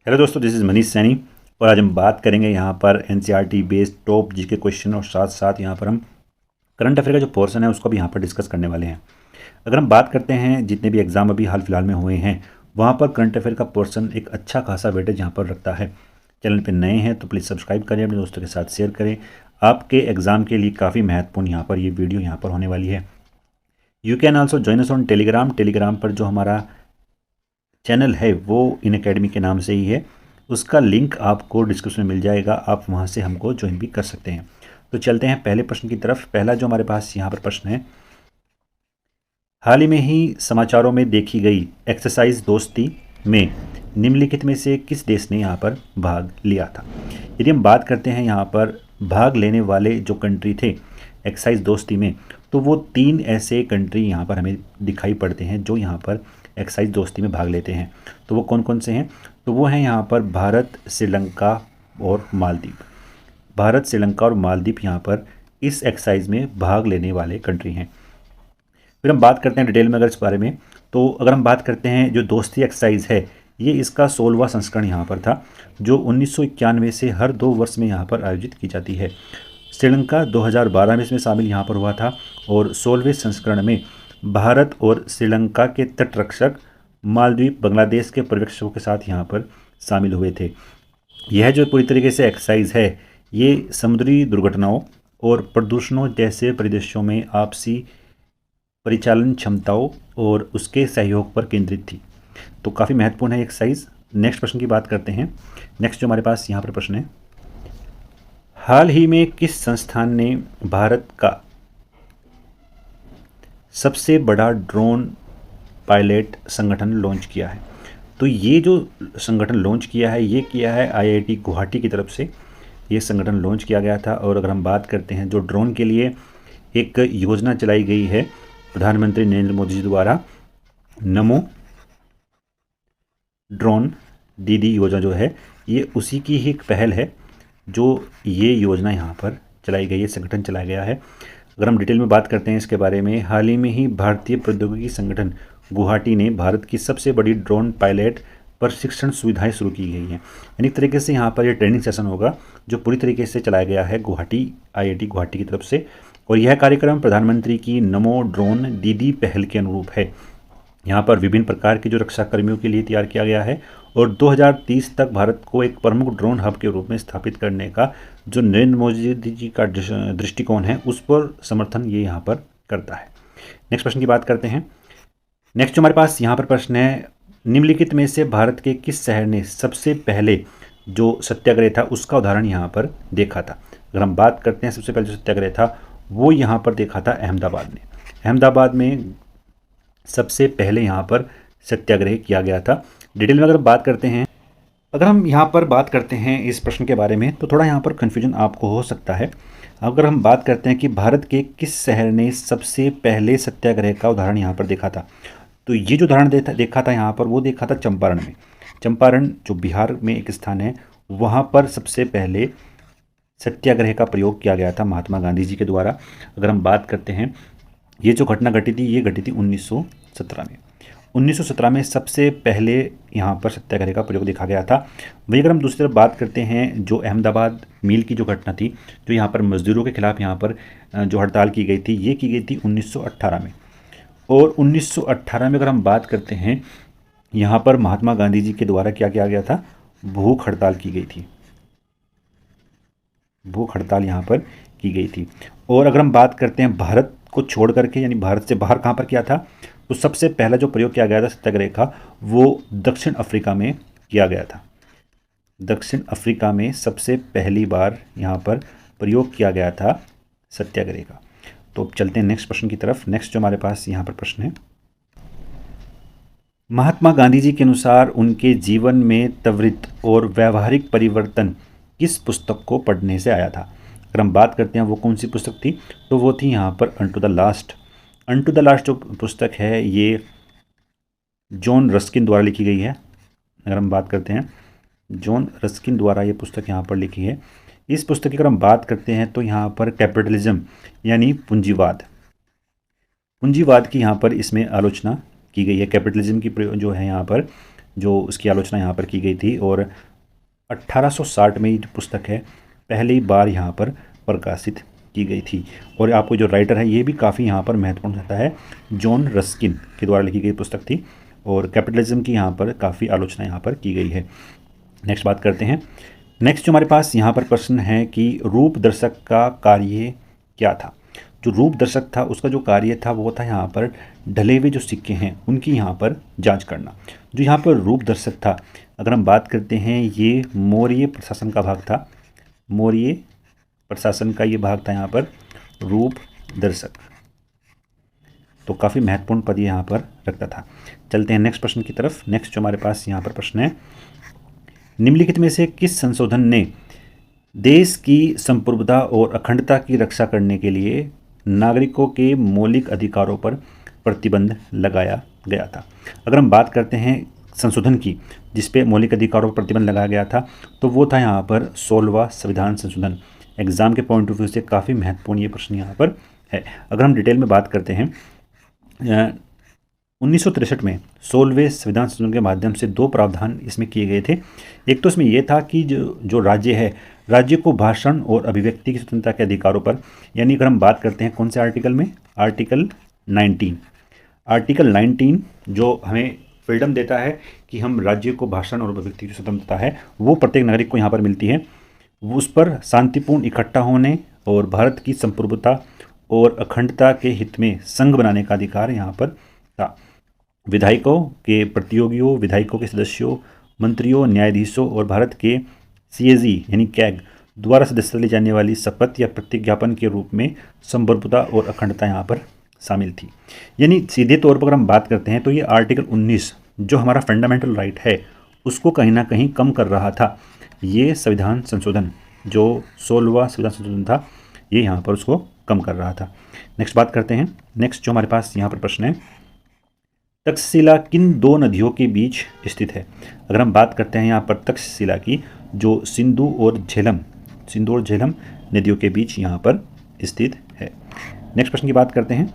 Hello दोस्तों, this is Manish Saini और आज हम बात करेंगे यहाँ पर NCERT based top GK question और साथ साथ यहाँ पर हम करंट अफेयर का जो पोर्शन है उसको भी यहाँ पर डिस्कस करने वाले हैं। अगर हम बात करते हैं जितने भी एग्जाम अभी हाल फिलहाल में हुए हैं वहाँ पर करंट अफेयर का पोर्शन एक अच्छा खासा वेटेज यहाँ पर रखता है। चैनल पर नए हैं तो प्लीज़ सब्सक्राइब करें, अपने दोस्तों के साथ शेयर करें। आपके एग्ज़ाम के लिए काफ़ी महत्वपूर्ण यहाँ पर ये वीडियो यहाँ पर होने वाली है। You can also join us on Telegram पर जो हमारा चैनल है वो इन अकेडमी के नाम से ही है। उसका लिंक आपको डिस्क्रिप्शन में मिल जाएगा, आप वहाँ से हमको ज्वाइन भी कर सकते हैं। तो चलते हैं पहले प्रश्न की तरफ। पहला जो हमारे पास यहाँ पर प्रश्न है, हाल ही में ही समाचारों में देखी गई एक्सरसाइज दोस्ती में निम्नलिखित में से किस देश ने यहाँ पर भाग लिया था। यदि हम बात करते हैं यहाँ पर भाग लेने वाले जो कंट्री थे एक्सरसाइज दोस्ती में, तो वो 3 ऐसे कंट्री यहाँ पर हमें दिखाई पड़ते हैं जो यहाँ पर एक्सरसाइज दोस्ती में भाग लेते हैं। तो वो कौन कौन से हैं? तो वो हैं यहाँ पर भारत, श्रीलंका और मालदीव। भारत, श्रीलंका और मालदीव यहाँ पर इस एक्सरसाइज में भाग लेने वाले कंट्री हैं। फिर हम बात करते हैं डिटेल में अगर इस बारे में, तो अगर हम बात करते हैं जो दोस्ती एक्सरसाइज है ये इसका 16वां संस्करण यहाँ पर था जो 1991 से हर 2 वर्ष में यहाँ पर आयोजित की जाती है। श्रीलंका 2012 में इसमें शामिल यहाँ पर हुआ था और 16वें संस्करण में भारत और श्रीलंका के तटरक्षक मालदीव बांग्लादेश के पर्यवेक्षकों के साथ यहाँ पर शामिल हुए थे। यह जो पूरी तरीके से एक्सरसाइज है ये समुद्री दुर्घटनाओं और प्रदूषणों जैसे परिदृश्यों में आपसी परिचालन क्षमताओं और उसके सहयोग पर केंद्रित थी। तो काफ़ी महत्वपूर्ण है एक्सरसाइज। नेक्स्ट प्रश्न की बात करते हैं। नेक्स्ट जो हमारे पास यहाँ पर प्रश्न है, हाल ही में किस संस्थान ने भारत का सबसे बड़ा ड्रोन पायलट संगठन लॉन्च किया है? तो ये जो संगठन लॉन्च किया है ये किया है आईआईटी गुवाहाटी की तरफ से। ये संगठन लॉन्च किया गया था। और अगर हम बात करते हैं जो ड्रोन के लिए एक योजना चलाई गई है प्रधानमंत्री नरेंद्र मोदी जी द्वारा, नमो ड्रोन दीदी योजना जो है ये उसी की ही एक पहल है जो ये योजना यहाँ पर चलाई गई है, संगठन चलाया गया है। अगर हम डिटेल में बात करते हैं इसके बारे में, हाल ही में ही भारतीय प्रौद्योगिकी संगठन गुवाहाटी ने भारत की सबसे बड़ी ड्रोन पायलट प्रशिक्षण सुविधाएं शुरू की गई हैं। यानी तरीके से यहाँ पर ये ट्रेनिंग सेशन होगा जो पूरी तरीके से चलाया गया है गुवाहाटी आईआईटी गुवाहाटी की तरफ से। और यह कार्यक्रम प्रधानमंत्री की नमो ड्रोन दीदी पहल के अनुरूप है। यहाँ पर विभिन्न प्रकार के जो रक्षा कर्मियों के लिए तैयार किया गया है और 2030 तक भारत को एक प्रमुख ड्रोन हब के रूप में स्थापित करने का जो नरेंद्र मोदी जी का दृष्टिकोण है उस पर समर्थन ये यहाँ पर करता है। नेक्स्ट प्रश्न की बात करते हैं। नेक्स्ट जो हमारे पास यहाँ पर प्रश्न है, निम्नलिखित में से भारत के किस शहर ने सबसे पहले जो सत्याग्रह था उसका उदाहरण यहाँ पर देखा था? अगर हम बात करते हैं सबसे पहले जो सत्याग्रह था वो यहाँ पर देखा था अहमदाबाद में। अहमदाबाद में सबसे पहले यहाँ पर सत्याग्रह किया गया था। डिटेल में अगर बात करते हैं, अगर हम यहाँ पर बात करते हैं इस प्रश्न के बारे में तो थोड़ा यहाँ पर कन्फ्यूजन आपको हो सकता है। अगर हम बात करते हैं कि भारत के किस शहर ने सबसे पहले सत्याग्रह का उदाहरण यहाँ पर देखा था, तो ये जो उदाहरण देखा था यहाँ पर वो देखा था चंपारण में। चंपारण जो बिहार में एक स्थान है वहाँ पर सबसे पहले सत्याग्रह का प्रयोग किया गया था महात्मा गांधी जी के द्वारा। अगर हम बात करते हैं ये जो घटना घटी थी ये घटी थी 1917 में। 1917 में सबसे पहले यहाँ पर सत्याग्रह का प्रयोग देखा गया था। वहीं अगर हम दूसरी तरफ बात करते हैं जो अहमदाबाद मिल की जो घटना थी जो यहाँ पर मजदूरों के खिलाफ यहाँ पर जो हड़ताल की गई थी ये की गई थी 1918 में। और 1918 में अगर हम बात करते हैं यहाँ पर महात्मा गांधी जी के द्वारा क्या किया गया था, भूख हड़ताल की गई थी। भूख हड़ताल यहाँ पर की गई थी। और अगर हम बात करते हैं भारत को छोड़ करके यानी भारत से बाहर कहाँ पर किया था, तो सबसे पहला जो प्रयोग किया गया था सत्याग्रह का वो दक्षिण अफ्रीका में किया गया था। दक्षिण अफ्रीका में सबसे पहली बार यहाँ पर प्रयोग किया गया था सत्याग्रह का। तो अब चलते हैं नेक्स्ट प्रश्न की तरफ। नेक्स्ट जो हमारे पास यहाँ पर प्रश्न है, महात्मा गांधी जी के अनुसार उनके जीवन में त्वरित और व्यावहारिक परिवर्तन किस पुस्तक को पढ़ने से आया था? अगर हम बात करते हैं वो कौन सी पुस्तक थी, तो वो थी यहाँ पर unto the last. Unto the last जो पुस्तक है ये जॉन रस्किन द्वारा लिखी गई है। अगर हम बात करते हैं जॉन रस्किन द्वारा ये पुस्तक यहाँ पर लिखी है। इस पुस्तक की अगर हम बात करते हैं तो यहाँ पर कैपिटलिज्म यानी पूंजीवाद की यहाँ पर इसमें आलोचना की गई है। कैपिटलिज्म की जो है यहाँ पर जो उसकी आलोचना यहाँ पर की गई थी। और 1860 में ये जो पुस्तक है पहली बार यहाँ पर प्रकाशित की गई थी। और आपको जो राइटर है ये भी काफ़ी यहाँ पर महत्वपूर्ण रहता है, जॉन रस्किन के द्वारा लिखी गई पुस्तक थी। और कैपिटलिज्म की यहाँ पर काफ़ी आलोचना यहाँ पर की गई है। नेक्स्ट बात करते हैं। नेक्स्ट जो हमारे पास यहाँ पर प्रश्न है कि रूप दर्शक का कार्य क्या था। जो रूप दर्शक था उसका जो कार्य था वो था यहाँ पर ढले हुए जो सिक्के हैं उनकी यहाँ पर जांच करना। जो यहाँ पर रूप दर्शक था, अगर हम बात करते हैं, ये मौर्य प्रशासन का भाग था। मौर्य प्रशासन का ये भाग था यहाँ पर रूप दर्शक। तो काफ़ी महत्वपूर्ण पद यहाँ पर रखता था। चलते हैं नेक्स्ट प्रश्न की तरफ। नेक्स्ट जो हमारे पास यहाँ पर प्रश्न है, निम्नलिखित में से किस संशोधन ने देश की संप्रभुता और अखंडता की रक्षा करने के लिए नागरिकों के मौलिक अधिकारों पर प्रतिबंध लगाया गया था। अगर हम बात करते हैं संशोधन की जिस पे मौलिक अधिकारों पर प्रतिबंध लगाया गया था, तो वो था यहाँ पर 16वां संविधान संशोधन। एग्जाम के पॉइंट ऑफ व्यू से काफ़ी महत्वपूर्ण ये प्रश्न यहाँ पर है। अगर हम डिटेल में बात करते हैं, 1963 में 16वें संविधान संशोधन के माध्यम से 2 प्रावधान इसमें किए गए थे। एक तो इसमें यह था कि जो राज्य है, राज्य को भाषण और अभिव्यक्ति की स्वतंत्रता के अधिकारों पर, यानी अगर हम बात करते हैं कौन से आर्टिकल में, आर्टिकल 19 जो हमें फ्रीडम देता है कि हम राज्य को भाषण और अभिव्यक्ति की स्वतंत्रता है वो प्रत्येक नागरिक को यहाँ पर मिलती है। उस पर शांतिपूर्ण इकट्ठा होने और भारत की संप्रभुता और अखंडता के हित में संघ बनाने का अधिकार यहाँ पर था। विधायकों के प्रतियोगियों, विधायकों के सदस्यों, मंत्रियों, न्यायाधीशों और भारत के CAG यानी कैग द्वारा सदस्यता ली जाने वाली शपथ या प्रतिज्ञापन के रूप में संप्रभुता और अखंडता यहाँ पर शामिल थी। यानी सीधे तौर पर अगर हम बात करते हैं तो ये आर्टिकल 19 जो हमारा फंडामेंटल राइट है उसको कहीं ना कहीं कम कर रहा था। ये संविधान संशोधन जो 16वां संविधान संशोधन था ये यहाँ पर उसको कम कर रहा था। नेक्स्ट बात करते हैं। नेक्स्ट जो हमारे पास यहाँ पर प्रश्न है, तक्षशिला किन 2 नदियों के बीच स्थित है। अगर हम बात करते हैं यहाँ पर तक्षशिला की, जो सिंधु और झेलम नदियों के बीच यहाँ पर स्थित है। नेक्स्ट प्रश्न की बात करते हैं।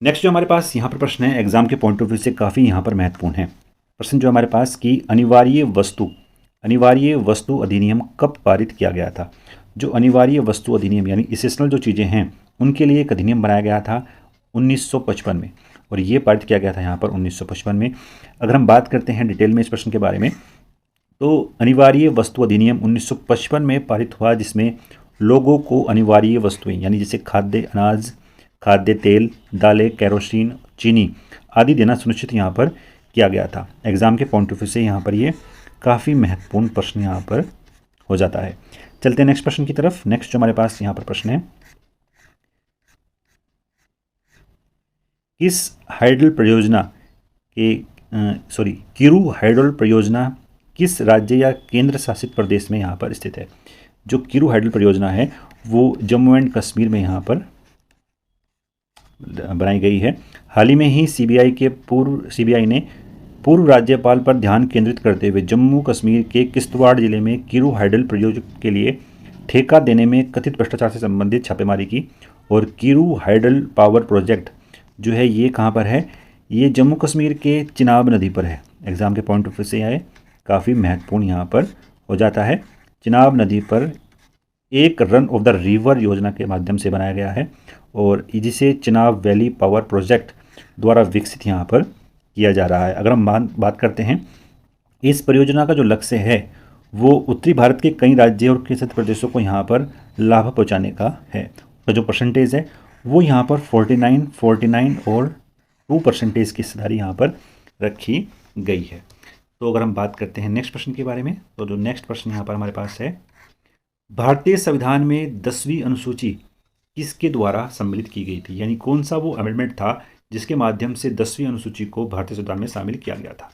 नेक्स्ट जो हमारे पास यहाँ पर प्रश्न है एग्जाम के पॉइंट ऑफ व्यू से काफ़ी यहाँ पर महत्वपूर्ण है। प्रश्न जो हमारे पास कि अनिवार्य वस्तु अधिनियम कब पारित किया गया था। जो अनिवार्य वस्तु अधिनियम यानी इसेंशियल जो चीज़ें हैं उनके लिए एक अधिनियम बनाया गया था 1955 में, और ये पारित किया गया था यहाँ पर 1955 में। अगर हम बात करते हैं डिटेल में इस प्रश्न के बारे में, तो अनिवार्य वस्तु अधिनियम 1955 में पारित हुआ, जिसमें लोगों को अनिवार्य वस्तुएं यानी जैसे खाद्य अनाज, खाद्य तेल, दालें, केरोसिन, चीनी आदि देना सुनिश्चित यहाँ पर किया गया था। एग्जाम के पॉइंट ऑफ व्यू से यहाँ पर ये काफ़ी महत्वपूर्ण प्रश्न यहाँ पर हो जाता है। चलते हैं नेक्स्ट प्रश्न की तरफ। नेक्स्ट जो हमारे पास यहाँ पर प्रश्न है, किरू हाइडल परियोजना किस राज्य या केंद्र शासित प्रदेश में यहाँ पर स्थित है। जो किरू हाइडल परियोजना है वो जम्मू एंड कश्मीर में यहाँ पर बनाई गई है। हाल ही में ही सीबीआई ने पूर्व राज्यपाल पर ध्यान केंद्रित करते हुए जम्मू कश्मीर के किश्तवाड़ जिले में किरू हाइडल प्रोजेक्ट के लिए ठेका देने में कथित भ्रष्टाचार से संबंधित छापेमारी की। और किरू हाइडल पावर प्रोजेक्ट जो है ये कहाँ पर है, ये जम्मू कश्मीर के चिनाब नदी पर है। एग्जाम के पॉइंट ऑफ व्यू से यह काफ़ी महत्वपूर्ण यहाँ पर हो जाता है। चिनाब नदी पर एक रन ऑफ द रिवर योजना के माध्यम से बनाया गया है और जिसे चिनाब वैली पावर प्रोजेक्ट द्वारा विकसित यहाँ पर किया जा रहा है। अगर हम बात करते हैं, इस परियोजना का जो लक्ष्य है वो उत्तरी भारत के कई राज्यों और केंद्र प्रदेशों को यहाँ पर लाभ पहुँचाने का है। तो जो परसेंटेज है वो यहाँ पर 49 और 2% की हिस्सेदारी यहाँ पर रखी गई है। तो अगर हम बात करते हैं नेक्स्ट प्रश्न के बारे में, तो जो नेक्स्ट प्रश्न यहाँ पर हमारे पास है, भारतीय संविधान में 10वीं अनुसूची किसके द्वारा सम्मिलित की गई थी। यानी कौन सा वो अमेंडमेंट था जिसके माध्यम से 10वीं अनुसूची को भारतीय संविधान में शामिल किया गया था।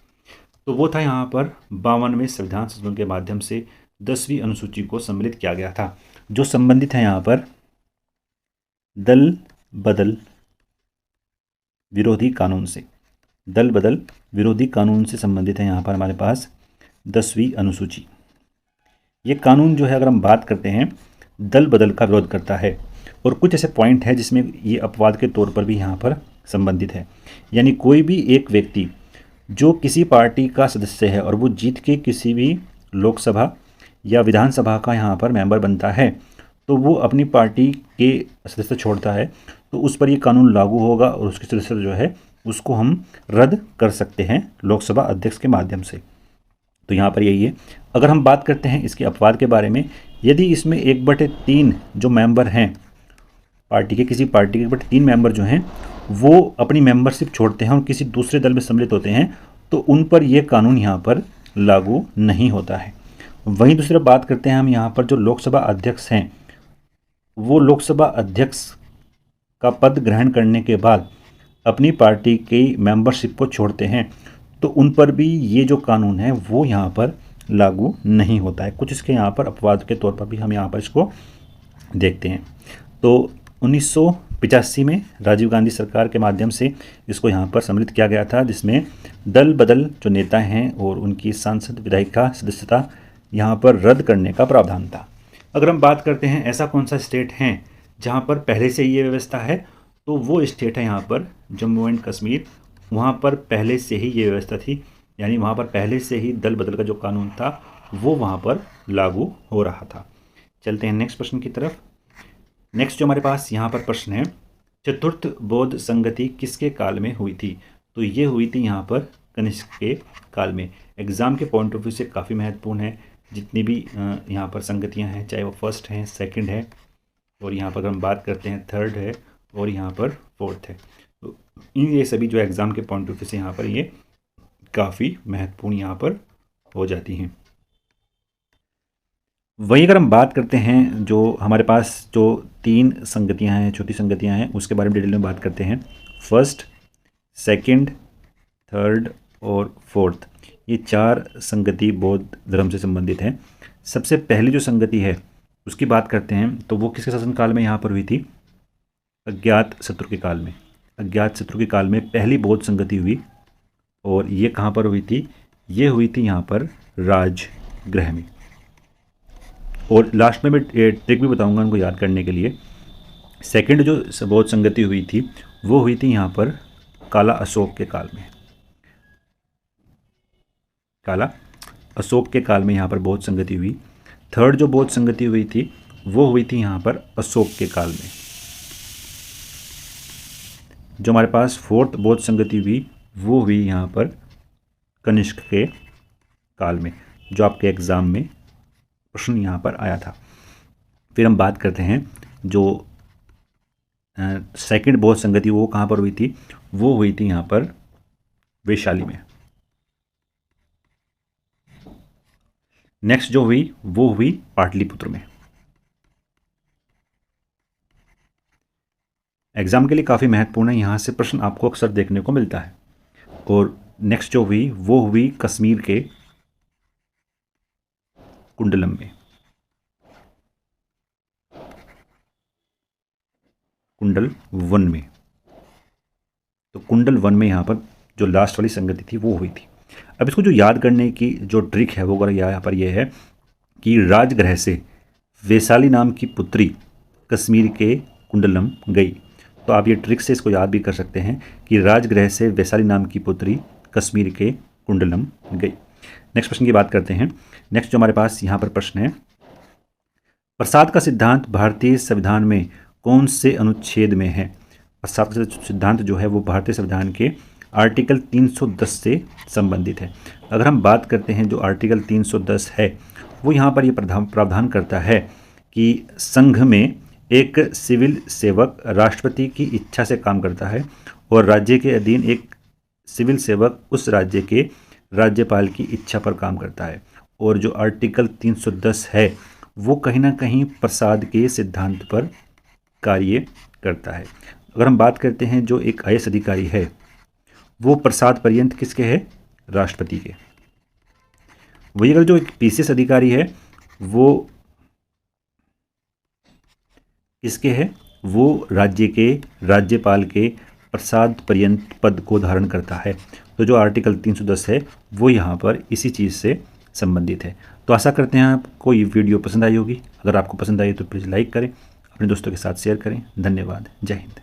तो वो था यहाँ पर 52वें संविधान संशोधन के माध्यम से 10वीं अनुसूची को सम्मिलित किया गया था, जो संबंधित है यहाँ पर दल बदल विरोधी कानून से। दल बदल विरोधी कानून से संबंधित है यहाँ पर हमारे पास 10वीं अनुसूची। ये कानून जो है अगर हम बात करते हैं दल बदल का विरोध करता है और कुछ ऐसे पॉइंट है जिसमें ये अपवाद के तौर पर भी यहाँ पर संबंधित है। यानी कोई भी एक व्यक्ति जो किसी पार्टी का सदस्य है और वो जीत के किसी भी लोकसभा या विधानसभा का यहाँ पर मेंबर बनता है तो वो अपनी पार्टी के सदस्य छोड़ता है तो उस पर ये कानून लागू होगा और उसके सदस्य जो है उसको हम रद्द कर सकते हैं लोकसभा अध्यक्ष के माध्यम से। तो यहाँ पर यही है। अगर हम बात करते हैं इसके अपवाद के बारे में, यदि इसमें 1/3 जो मेंबर हैं पार्टी के, किसी पार्टी के 1/3 मेंबर जो हैं वो अपनी मेंबरशिप छोड़ते हैं और किसी दूसरे दल में सम्मिलित होते हैं तो उन पर यह कानून यहाँ पर लागू नहीं होता है। वहीं दूसरी बात करते हैं हम यहाँ पर जो लोकसभा अध्यक्ष हैं, वो लोकसभा अध्यक्ष का पद ग्रहण करने के बाद अपनी पार्टी की मेंबरशिप को छोड़ते हैं तो उन पर भी ये जो कानून है वो यहाँ पर लागू नहीं होता है। कुछ इसके यहाँ पर अपवाद के तौर पर भी हम यहाँ पर इसको देखते हैं। तो 1985 में राजीव गांधी सरकार के माध्यम से इसको यहाँ पर सम्मिलित किया गया था, जिसमें दल बदल जो नेता हैं और उनकी सांसद विधायिका सदस्यता यहाँ पर रद्द करने का प्रावधान था। अगर हम बात करते हैं ऐसा कौन सा स्टेट है जहाँ पर पहले से ये व्यवस्था है, तो वो स्टेट है यहाँ पर जम्मू एंड कश्मीर। वहाँ पर पहले से ही ये व्यवस्था थी, यानी वहाँ पर पहले से ही दल बदल का जो कानून था वो वहाँ पर लागू हो रहा था। चलते हैं नेक्स्ट प्रश्न की तरफ। नेक्स्ट जो हमारे पास यहाँ पर प्रश्न है, चतुर्थ बौद्ध संगति किसके काल में हुई थी? तो ये हुई थी यहाँ पर कनिष्क के काल में। एग्ज़ाम के पॉइंट ऑफ व्यू से काफ़ी महत्वपूर्ण है। जितनी भी यहाँ पर संगतियाँ हैं, चाहे वो फर्स्ट हैं, सेकंड है, और यहाँ पर अगर हम बात करते हैं थर्ड है, और यहाँ पर फोर्थ है, तो ये सभी जो एग्ज़ाम के पॉइंट ऑफ व्यू से यहाँ पर ये काफ़ी महत्वपूर्ण यहाँ पर हो जाती हैं। वहीं अगर हम बात करते हैं जो हमारे पास जो 3 संगतियाँ हैं, छोटी संगतियाँ हैं, उसके बारे में डिटेल में बात करते हैं। फर्स्ट, सेकंड, थर्ड और फोर्थ, ये 4 संगति बौद्ध धर्म से संबंधित हैं। सबसे पहली जो संगति है उसकी बात करते हैं तो वो किसके शासनकाल में यहाँ पर हुई थी? अज्ञातशत्रु के काल में। अज्ञातशत्रु के काल में पहली बौद्ध संगति हुई, और ये कहाँ पर हुई थी? ये हुई थी यहाँ पर राजगृह में। और लास्ट में मैं ट्रिक भी बताऊंगा उनको याद करने के लिए। सेकंड जो बौद्ध संगति हुई थी वो हुई थी यहाँ पर काला अशोक के काल में। काला अशोक के काल में यहाँ पर बौद्ध संगति हुई। थर्ड जो बौद्ध संगति हुई थी वो हुई थी यहाँ पर अशोक के काल में। जो हमारे पास फोर्थ बौद्ध संगति हुई वो हुई यहाँ पर कनिष्क के काल में, जो आपके एग्ज़ाम में प्रश्न यहाँ पर आया था। फिर हम बात करते हैं जो सेकंड बौद्ध संगति वो कहाँ पर हुई थी? वो हुई थी यहाँ पर वैशाली में। नेक्स्ट जो हुई वो हुई पाटलिपुत्र में। एग्जाम के लिए काफ़ी महत्वपूर्ण है, यहाँ से प्रश्न आपको अक्सर देखने को मिलता है। और नेक्स्ट जो हुई वो हुई कश्मीर के कुंडलम में। कुंडल वन में, तो कुंडल वन में यहाँ पर जो लास्ट वाली संगति थी वो हुई थी। अब इसको जो याद करने की जो ट्रिक है वो यहाँ पर ये है कि राजगृह से वैशाली नाम की पुत्री कश्मीर के कुंडलम गई। तो आप ये ट्रिक से इसको याद भी कर सकते हैं कि राजगृह से वैशाली नाम की पुत्री कश्मीर के कुंडलम गई। नेक्स्ट प्रश्न की बात करते हैं। नेक्स्ट जो हमारे पास यहाँ पर प्रश्न है, प्रसाद का सिद्धांत भारतीय संविधान में कौन से अनुच्छेद में है? प्रसाद का सिद्धांत जो है वो भारतीय संविधान के आर्टिकल 310 से संबंधित है। अगर हम बात करते हैं जो आर्टिकल 310 है वो यहाँ पर ये प्रावधान करता है कि संघ में एक सिविल सेवक राष्ट्रपति की इच्छा से काम करता है और राज्य के अधीन एक सिविल सेवक उस राज्य के राज्यपाल की इच्छा पर काम करता है। और जो आर्टिकल 310 है वो कहीं ना कहीं प्रसाद के सिद्धांत पर कार्य करता है। अगर हम बात करते हैं जो एक IAS अधिकारी है वो प्रसाद पर्यंत किसके है? राष्ट्रपति के। वही अगर जो एक PCS अधिकारी है वो किसके है? वो राज्य के राज्यपाल के प्रसाद पर्यंत पद को धारण करता है। तो जो आर्टिकल 310 है वो यहाँ पर इसी चीज़ से संबंधित है। तो आशा करते हैं आपको ये वीडियो पसंद आई होगी। अगर आपको पसंद आई तो प्लीज़ लाइक करें, अपने दोस्तों के साथ शेयर करें। धन्यवाद। जय हिंद।